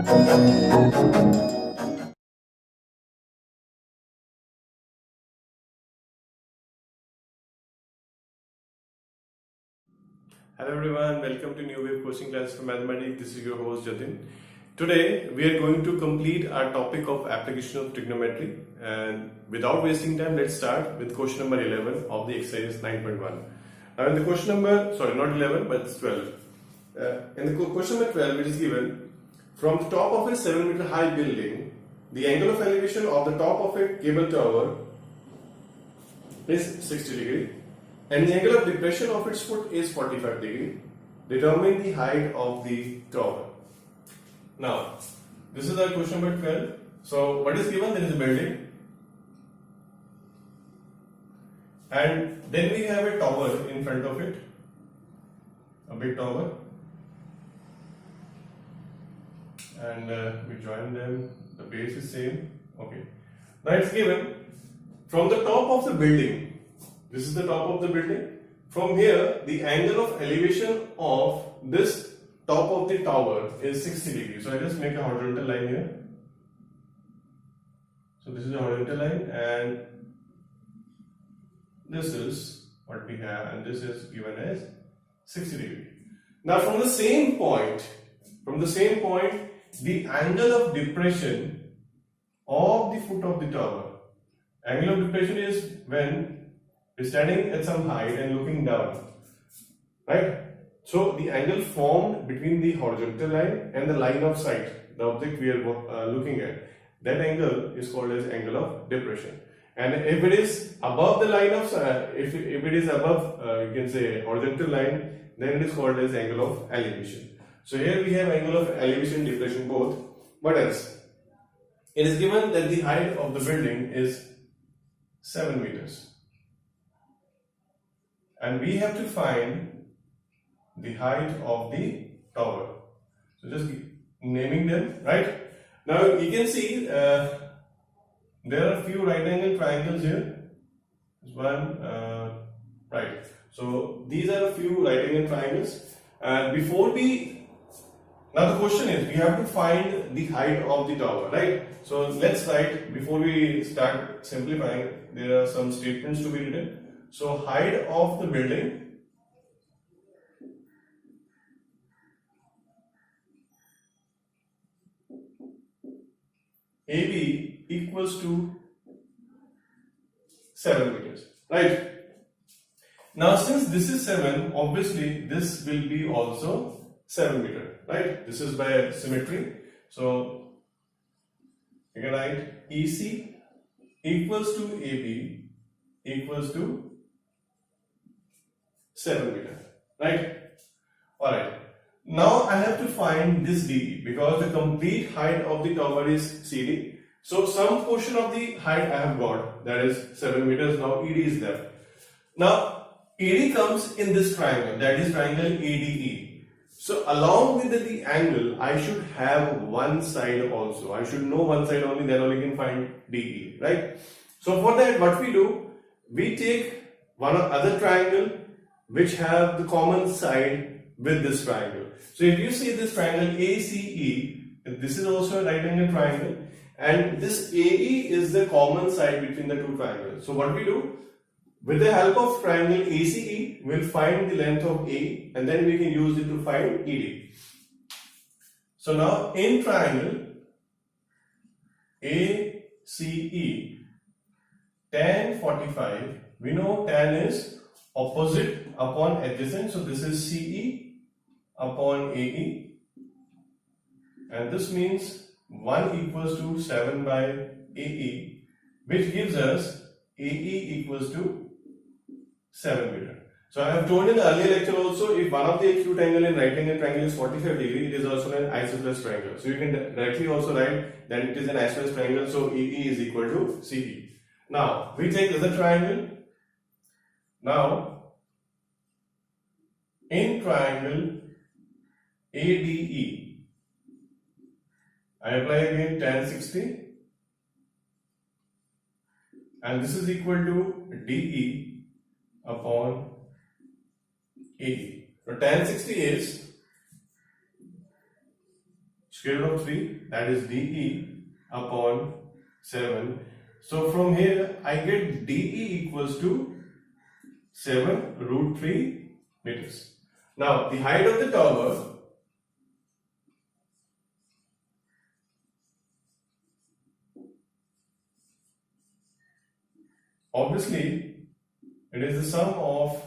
Hello everyone, welcome to New Wave Coaching Class for Mathematics. This is your host Jatin. Today we are going to complete our topic of application of trigonometry, and without wasting time, let's start with question number 11 of the exercise 9.1. Now in the question number, sorry, not 11 but it's 12. In the question number 12, it is given from the top of a 7-meter high building, the angle of elevation of the top of a cable tower is 60 degree and the angle of depression of its foot is 45 degree. Determine the height of the tower. Now, this is our question number 12. So, what is given? There is a building, and then we have a tower in front of it, a big tower, and we join them. The base is same. Okay. Now it's given from the top of the building. This is the top of the building. From here, the angle of elevation of this top of the tower is 60 degrees. So I just make a horizontal line here. So this is a horizontal line, and this is what we have, and this is given as 60 degrees. Now from the same point, the angle of depression of the foot of the tower. Angle of depression is when standing at some height and looking down, right? So the angle formed between the horizontal line and the line of sight, the object we are looking at, that angle is called as angle of depression. And if it is above the line of if it is above you can say horizontal line, then it is called as angle of elevation. So here we have angle of elevation, depression both. What else? It is given that the height of the building is 7 meters. And we have to find the height of the tower. So just naming them, right? Now you can see there are a few right angle triangles here. This one, right. So these are a few right angle triangles. And now the question is, we have to find the height of the tower, right? So let's write, before we start simplifying, there are some statements to be written. So height of the building AB equals to 7 meters, right? Now since this is 7, obviously this will be also 7 meter, right? This is by symmetry. So you can write EC equals to AB equals to 7 meter, right? Alright. Now I have to find this DE because the complete height of the tower is CD. So some portion of the height I have got, that is 7 meters. Now ED is there. Now ED comes in this triangle, that is triangle ADE. So along with the angle, I should have one side also. I should know one side only, then only can find DE, right? So for that, what we do, we take one other triangle which have the common side with this triangle. So if you see this triangle ACE, this is also a right angle triangle, and this AE is the common side between the two triangles. So what we do, with the help of triangle ACE, we'll find the length of A, and then we can use it to find ED. So now in triangle ACE, tan 45, we know tan is opposite upon adjacent, so this is CE upon AE, and this means 1 equals to 7 by AE, which gives us AE equals to 7 meter. So I have told in the earlier lecture also, if one of the acute angle in right angle triangle is 45 degree, it is also an isosceles triangle. So you can directly also write that it is an isosceles triangle, so EE is equal to CE. Now we take the other triangle. Now in triangle ADE, I apply again tan 60, and this is equal to DE upon AE. So tan 60 is, square root of 3, that is dE upon 7. So from here I get dE equals to 7 root 3 meters. Now the height of the tower, obviously it is the sum of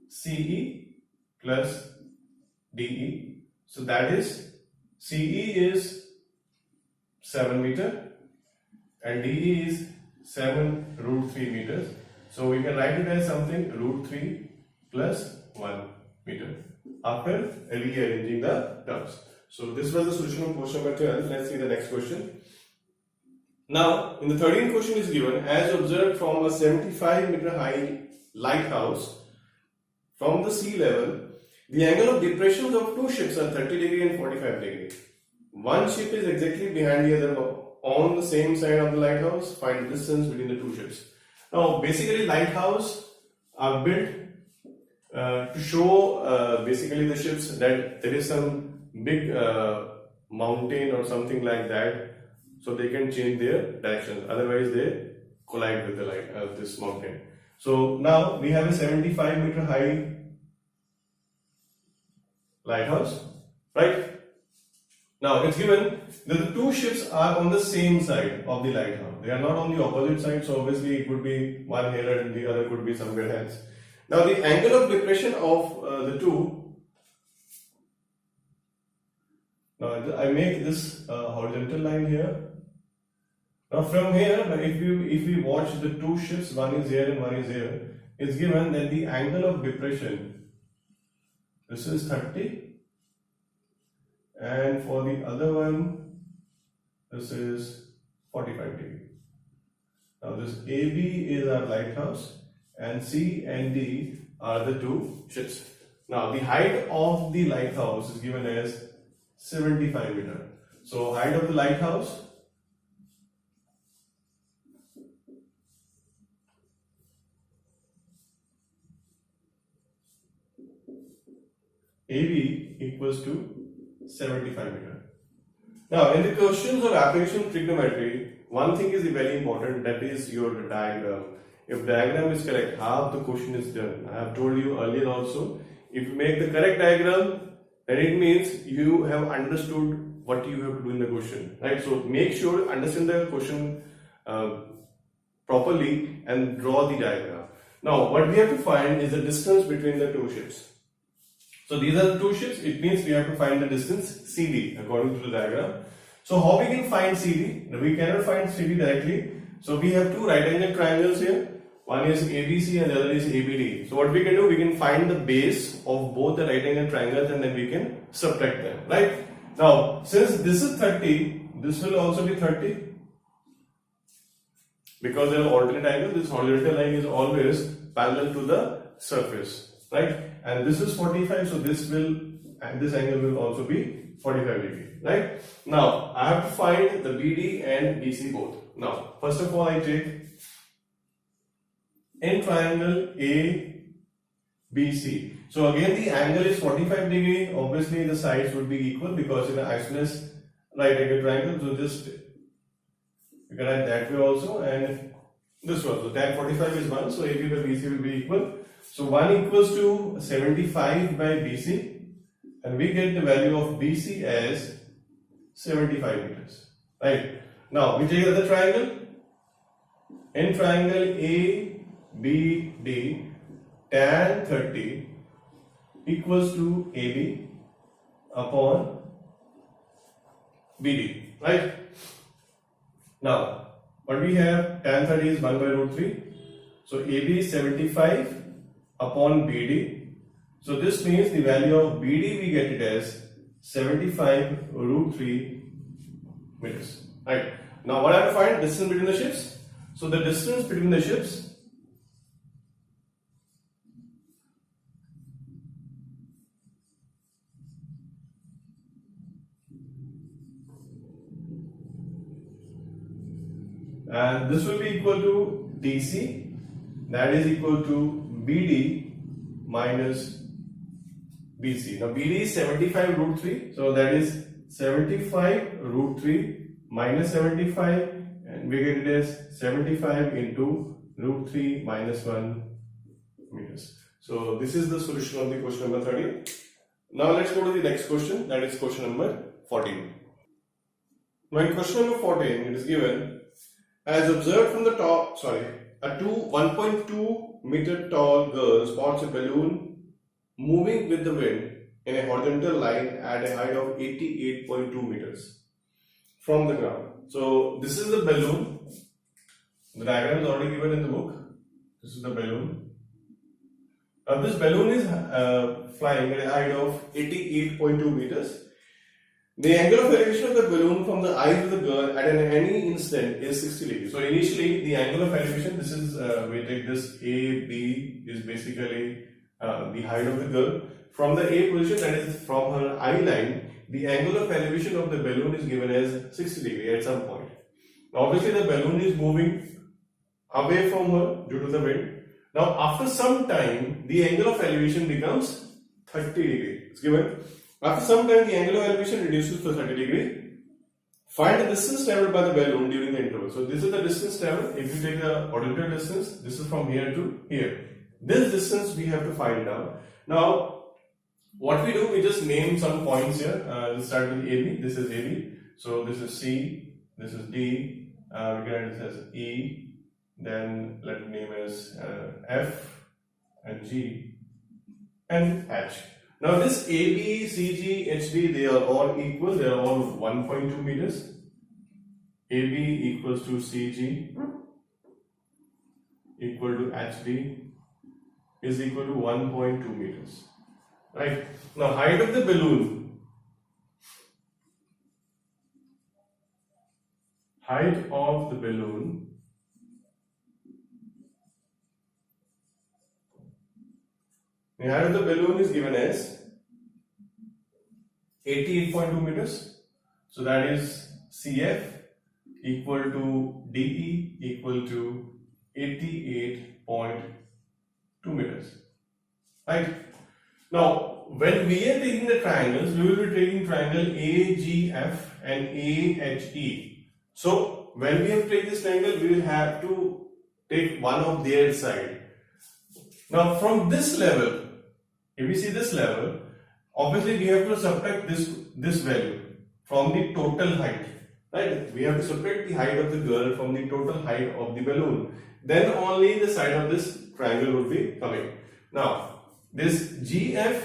CE plus DE. So that is CE is 7 meter and DE is 7 root 3 meters. So we can write it as something root 3 plus 1 meter after rearranging the terms. So this was the solution of question number 12. Let's see the next question. Now, in the 13th question is given, as observed from a 75 meter high lighthouse from the sea level, the angle of depressions of two ships are 30 degree and 45 degree. One ship is exactly behind the other on the same side of the lighthouse. Find the distance between the two ships. Now, basically, lighthouse are built to show basically the ships that there is some big mountain or something like that, so they can change their direction. Otherwise, they collide with the this mountain. So now we have a 75 meter high lighthouse, right? Now it's given that the two ships are on the same side of the lighthouse. They are not on the opposite side, so obviously it could be one here and the other could be somewhere else. Now the angle of depression of the two. Now I make this horizontal line here. Now from here, if we watch the two ships, one is here and one is here, it's given that the angle of depression, this is 30, and for the other one, this is 45 degree. Now this AB is our lighthouse and C and D are the two ships. Now the height of the lighthouse is given as 75 meter. So height of the lighthouse AB equals to 75 meter. Now in the questions of application of trigonometry, one thing is very important, that is your diagram. If diagram is correct, half the question is done. I have told you earlier also, if you make the correct diagram, then it means you have understood what you have to do in the question, right? So make sure understand the question properly and draw the diagram. Now what we have to find is the distance between the two ships. So these are the two ships, it means we have to find the distance CD according to the diagram. So how we can find CD? We cannot find CD directly. So we have two right angle triangles here. One is ABC and the other is ABD. So what we can do, we can find the base of both the right angle triangles and then we can subtract them, right? Now, since this is 30, this will also be 30. Because they are alternate angles, this horizontal line is always parallel to the surface, right? And this is 45, so this angle will also be 45 degree, right? Now, I have to find the BD and BC both. Now, first of all, I take in triangle ABC. So again, the angle is 45 degree. Obviously, the sides would be equal because in an isosceles right angle triangle. So just you can write that way also, and this one. So tan 45 is 1. So AB by BC will be equal. So 1 equals to 75 by BC, and we get the value of BC as 75 meters. Right. Now we take the other triangle. In triangle ABD, tan 30 equals to AB upon BD. Right. Now what we have, tan 30 is 1 by root 3. So AB is 75 upon BD. So this means the value of BD we get it as 75 root 3 meters. Right. Now what I have to find? Distance between the ships. So the distance between the ships and this will be equal to DC, that is equal to BD minus BC. Now BD is 75 root 3. So that is 75 root 3 minus 75, and we get it as 75 into root 3 minus 1 meters. So this is the solution of the question number 30. Now let's go to the next question, that is question number 14. Now in question number 14, it is given, as observed from the top, a 1.2 meter tall girl spots a balloon moving with the wind in a horizontal line at a height of 88.2 meters from the ground. So this is the balloon. The diagram is already given in the book. This is the balloon. Now this balloon is flying at a height of 88.2 meters. The angle of elevation of the balloon from the eyes of the girl at any instant is 60 degrees. So initially the angle of elevation, this is, we take this A, B is basically the height of the girl. From the A position, that is from her eye line, the angle of elevation of the balloon is given as 60 degrees at some point. Now obviously the balloon is moving away from her due to the wind. Now after some time, the angle of elevation becomes 30 degrees. It's given. After some time, the angle of elevation reduces to 30 degrees. Find the distance traveled by the balloon during the interval. So this is the distance traveled. If you take the horizontal distance, this is from here to here. This distance we have to find out. Now, what we do, we just name some points here. Let's start with AB. This is AB. So this is C. This is D. We can write this as E. Then let me name as F and G and H. Now this AB, CG, HD, they are all equal. They are all 1.2 meters. AB equals to CG equal to HD is equal to 1.2 meters. Right. Now height of the balloon. Height of the balloon the height of the balloon is given as 88.2 meters. So that is CF equal to DE equal to 88.2 meters. Right. Now, when we are taking the triangles, we will be taking triangle AGF and AHE. So, when we have taken this triangle, we will have to take one of their side. Now, from this level, if we see this level, obviously we have to subtract this value from the total height. Right? We have to subtract the height of the girl from the total height of the balloon. Then only the side of this triangle would be coming. Now, this GF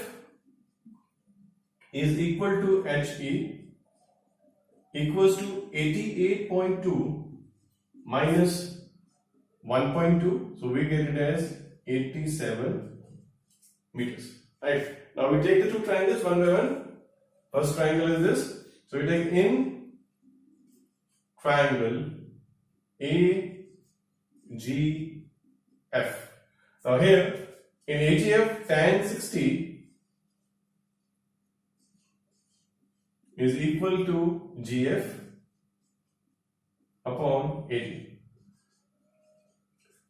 is equal to HE equals to 88.2 minus 1.2. So we get it as 87 meters. Right. Now we take the two triangles one by one. First triangle is this. So we take in triangle AGF. Now here in AGF, tan 60 is equal to GF upon AG.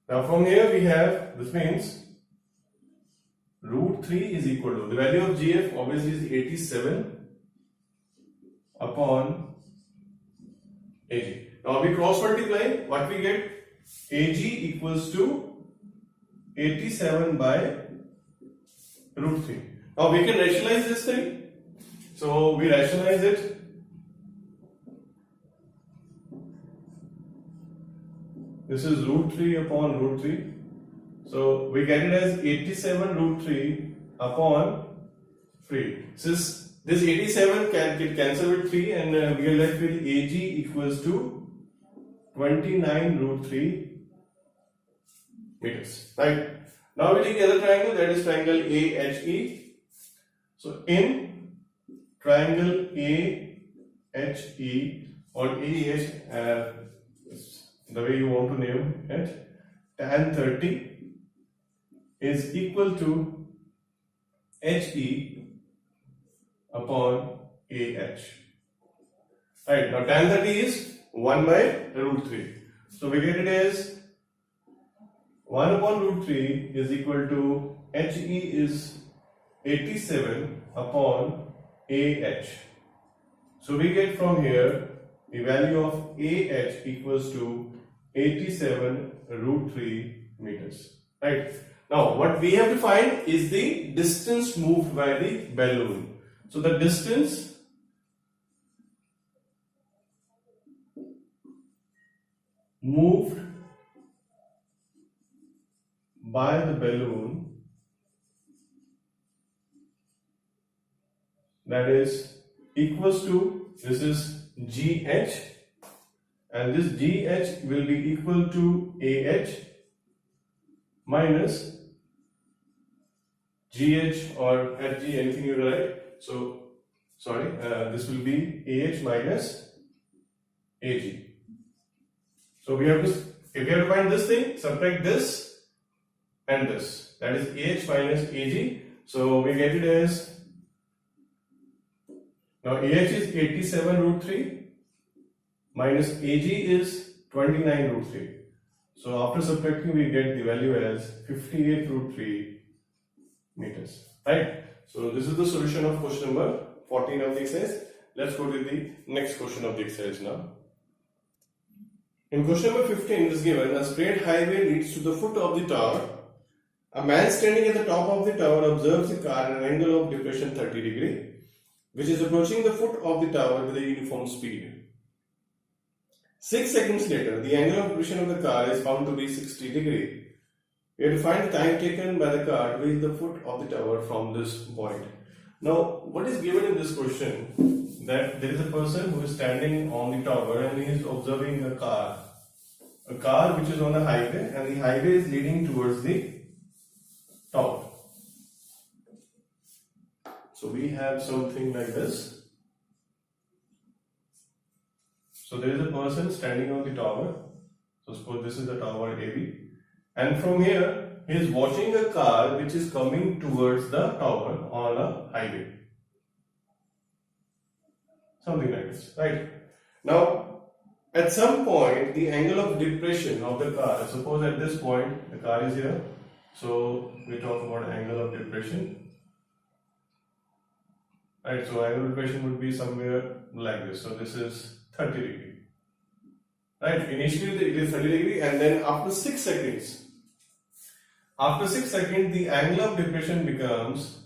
Now from here we have, this means root 3 is equal to, the value of GF obviously is 87 upon AG. Now we cross multiply, what we get? AG equals to 87 by root 3. Now we can rationalize this thing. So we rationalize it. This is root 3 upon root 3. So we get it as 87 root 3 upon 3. Since this 87 can get cancelled with 3 and we are left with AG equals to 29 root 3 meters. Right. Now we take the other triangle, that is triangle AHE. So in triangle AHE or AEH, the way you want to name it, tan 30 is equal to HE upon AH. Right, now tan 30 is 1 by root 3. So we get it as 1 upon root 3 is equal to HE is 87 upon AH. So we get from here the value of AH equals to 87 root 3 meters. Right? Now what we have to find is the distance moved by the balloon. So the distance moved by the balloon, that is equals to, this is GH, and this GH will be equal to AH minus GH or HG, anything you write. So sorry, this will be AH minus AG. So we have to, if we have to find this thing, subtract this and this, that is AH minus AG. So we get it as, now AH is 87 root 3 minus AG is 29 root 3. So after subtracting we get the value as 58 root 3 meters. Right? So this is the solution of question number 14 of the exercise. Let's go to the next question of the exercise now. In question number 15 it is given, a straight highway leads to the foot of the tower. A man standing at the top of the tower observes a car at an angle of depression 30 degree, which is approaching the foot of the tower with a uniform speed. 6 seconds later, the angle of depression of the car is found to be 60 degree. We have to find the time taken by the car to reach the foot of the tower from this point. Now, what is given in this question? That there is a person who is standing on the tower and he is observing a car which is on the highway, and the highway is leading towards the tower. So we have something like this. So there is a person standing on the tower. So suppose this is the tower AB, and from here he is watching a car which is coming towards the tower on a highway. Something like this, right? Now, at some point, the angle of depression of the car, suppose at this point, the car is here. So, we talk about angle of depression. Right, so angle of depression would be somewhere like this. So, this is 30 degree. Right, initially it is 30 degree, and then after 6 seconds, the angle of depression becomes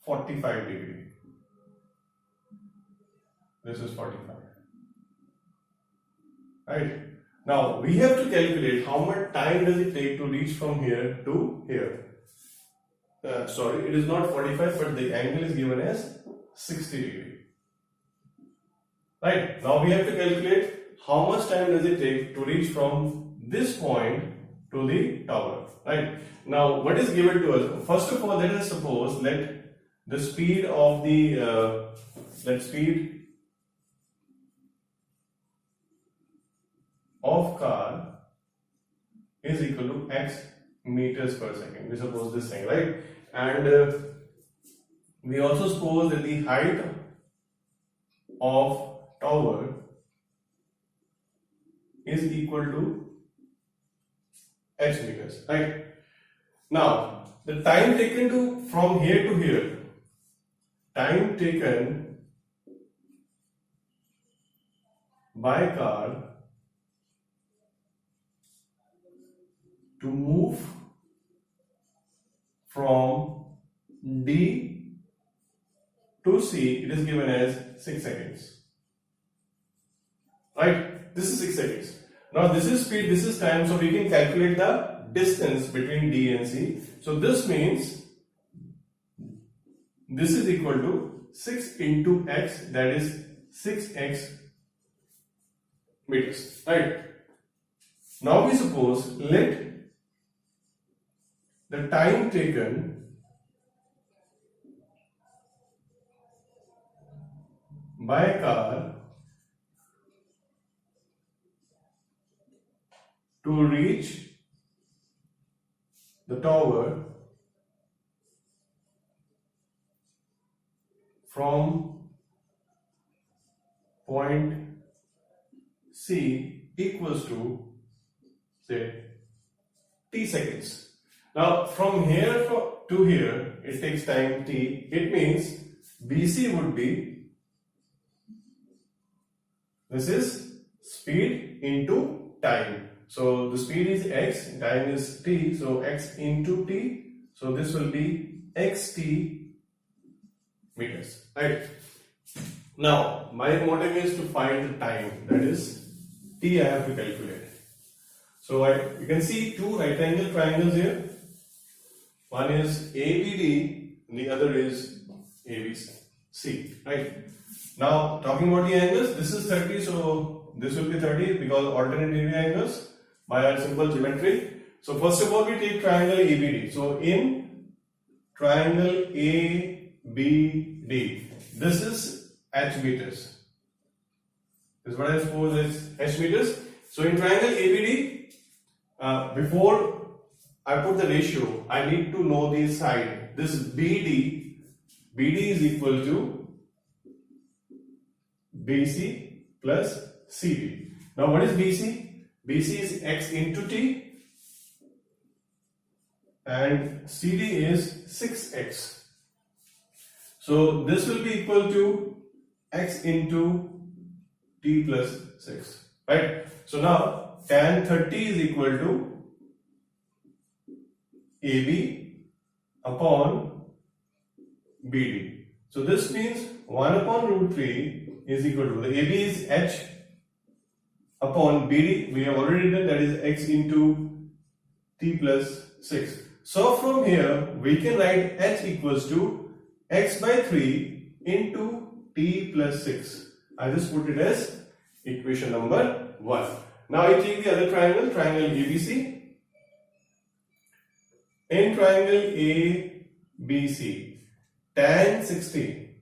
45 degree. This is 45. Right. Now we have to calculate how much time does it take to reach from here to here. Sorry, it is not 45, but the angle is given as 60 degree. Right. Now we have to calculate how much time does it take to reach from this point to the tower. Right. Now what is given to us? First of all, let us suppose let the speed of the of car is equal to x meters per second. We suppose this thing, right? And we also suppose that the height of tower is equal to x meters, right? Now, the time taken to from here to here, time taken by car to move from D to C, it is given as 6 seconds. Right? This is 6 seconds. Now this is speed, this is time, so we can calculate the distance between D and C. So this means this is equal to 6 into x, that is 6x meters. Right? Now we suppose let the time taken by a car to reach the tower from point C equals to, say, t seconds. Now from here to here it takes time t. It means BC would be, this is speed into time. So the speed is x, time is t, so x into t. So this will be xt meters, right? Now my motive is to find the time, that is t I have to calculate. So you can see two right angle triangles here. One is ABD and the other is ABC, right? Now talking about the angles, this is 30, so this will be 30 because alternate degree angles by our simple geometry. So first of all we take triangle ABD. So in triangle ABD, this is h meters. This is what I suppose is h meters. So in triangle ABD, before I put the ratio, I need to know the side. This BD is equal to BC plus CD. Now what is BC? BC is x into t and CD is 6x. So this will be equal to x into t plus 6, right? So now tan 30 is equal to AB upon BD. So this means 1 upon root 3 is equal to, the AB is h upon BD, we have already done, that is x into t plus 6. So from here we can write h equals to x by 3 into t plus 6. I just put it as equation number 1. Now I take the other triangle, triangle ABC. In triangle ABC, tan 60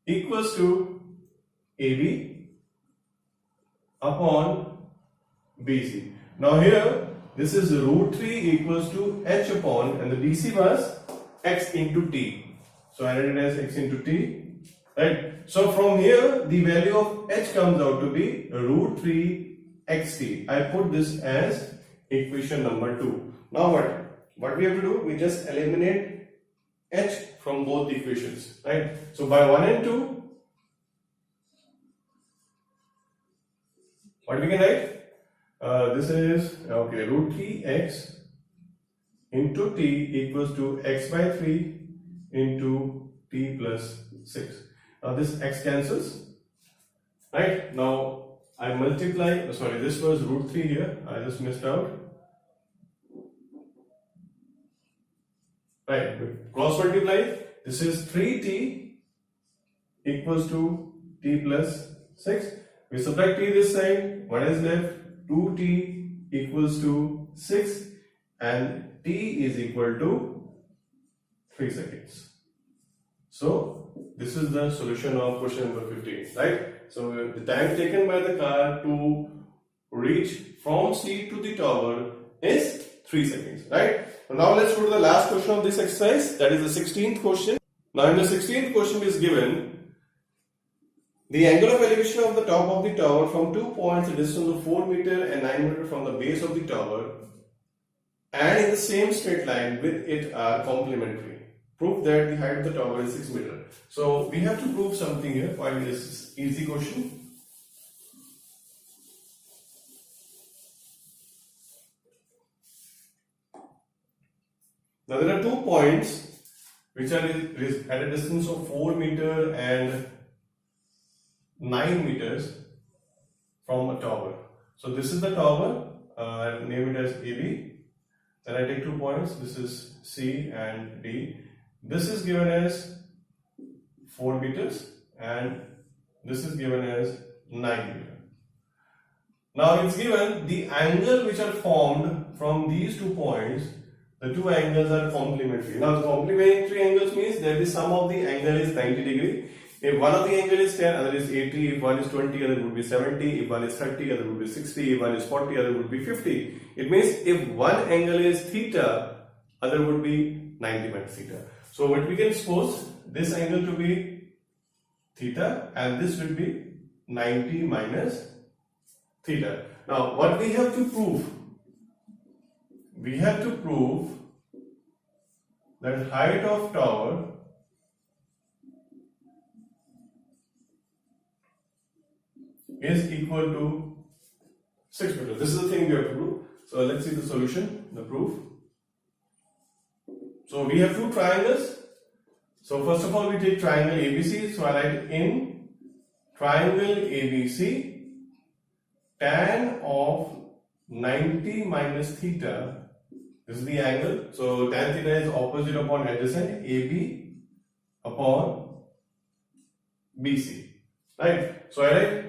equals to AB upon BC. Now here, this is root 3 equals to h upon, and the BC was x into t. So I write it as x into t, right? So from here, the value of h comes out to be root 3 xt. I put this as equation number 2. Now what we have to do? We just eliminate h from both the equations, right? So by 1 and 2, what we can write? This is, okay, root 3x into t equals to x by 3 into t plus 6. Now this x cancels, right? Now I multiply, sorry, this was root 3 here, I just missed out. Right, cross multiply, this is 3t equals to t plus 6. We subtract t this side, what is left? 2t equals to 6 and t is equal to 3 seconds. So this is the solution of question number 15, right? So the time taken by the car to reach from sea to the tower is 3 seconds, right? Now let's go to the last question of this exercise, that is the 16th question. Now in the 16th question is given the angle of elevation of the top of the tower from 2 points, a distance of 4 meter and 9 meter from the base of the tower, and in the same straight line with it are complementary. Prove that the height of the tower is 6 meter. So we have to prove something here. Find this easy question. Now there are 2 points which are at a distance of 4 meter and 9 meters from a tower. So this is the tower, I'll name it as AB. Then I take 2 points, this is C and D. This is given as 4 meters and this is given as 9 meters. Now it's given the angle which are formed from these 2 points, the 2 angles are complementary. Now the complementary angles means that the sum of the angle is 90 degree. If one of the angle is 10, other is 80, if one is 20, other would be 70, if one is 30, other would be 60, if one is 40, other would be 50. It means if one angle is theta, other would be 90 minus theta. So what we can suppose, this angle to be theta and this will be 90 minus theta. Now what we have to prove? We have to prove that height of tower is equal to 6 meters. This is the thing we have to do. So let's see the solution, the proof. So we have two triangles. So first of all, we take triangle ABC. So I write in triangle ABC, tan of 90 minus theta. This is the angle. So tan theta is opposite upon adjacent, AB upon BC. Right? So I write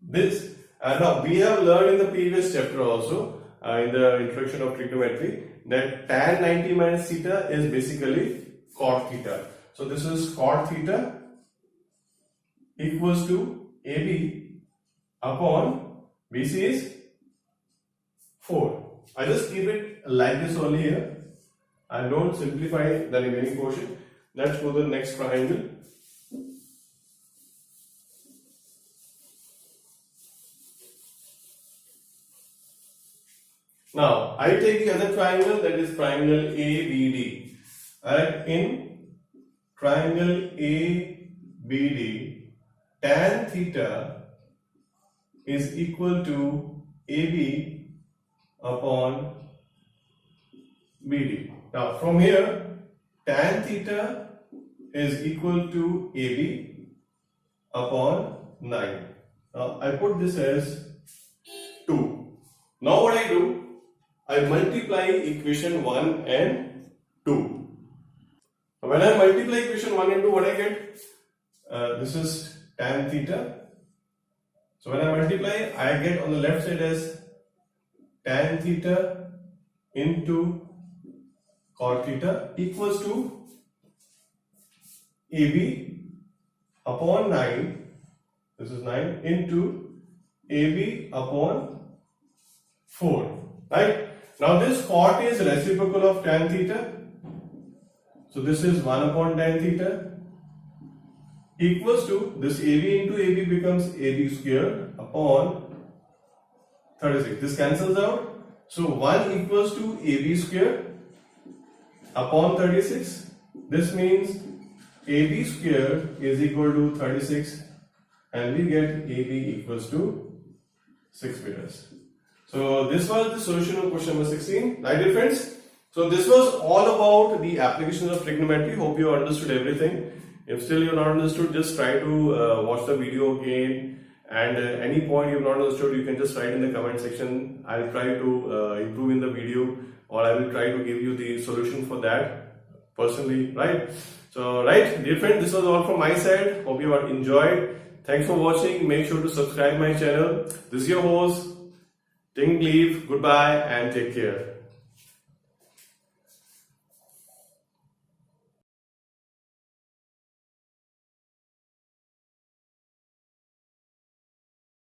this. Now we have learned in the previous chapter also, in the introduction of trigonometry, that tan 90 minus theta is basically cot theta. So this is cot theta equals to AB upon BC is 4. I just keep it like this only here. I don't simplify the remaining portion. Let's go to the next triangle. Now, I take the other triangle, that is triangle ABD. Alright, in triangle ABD, tan theta is equal to AB upon BD. Now, from here, tan theta is equal to AB upon 9. Now, I put this as 2. Now, what I do? I multiply equation 1 and 2. When I multiply equation 1 and 2, what I get? This is tan theta. So when I multiply, I get on the left side as tan theta into cot theta equals to AB upon 9. This is 9 into AB upon 4. Right? Now this cot is reciprocal of tan theta. So this is 1 upon tan theta equals to this AB into AB becomes AB square upon 36. This cancels out. So 1 equals to AB square upon 36. This means AB square is equal to 36 and we get AB equals to 6 meters. So this was the solution of question number 16. Right, dear friends? So this was all about the applications of trigonometry. Hope you understood everything. If still you have not understood, just try to watch the video again. And any point you have not understood, you can just write in the comment section. I will try to improve in the video, or I will try to give you the solution for that personally. Right? So, right, dear friends, this was all from my side. Hope you have enjoyed. Thanks for watching. Make sure to subscribe my channel. This is your host. Take leave, goodbye and take care.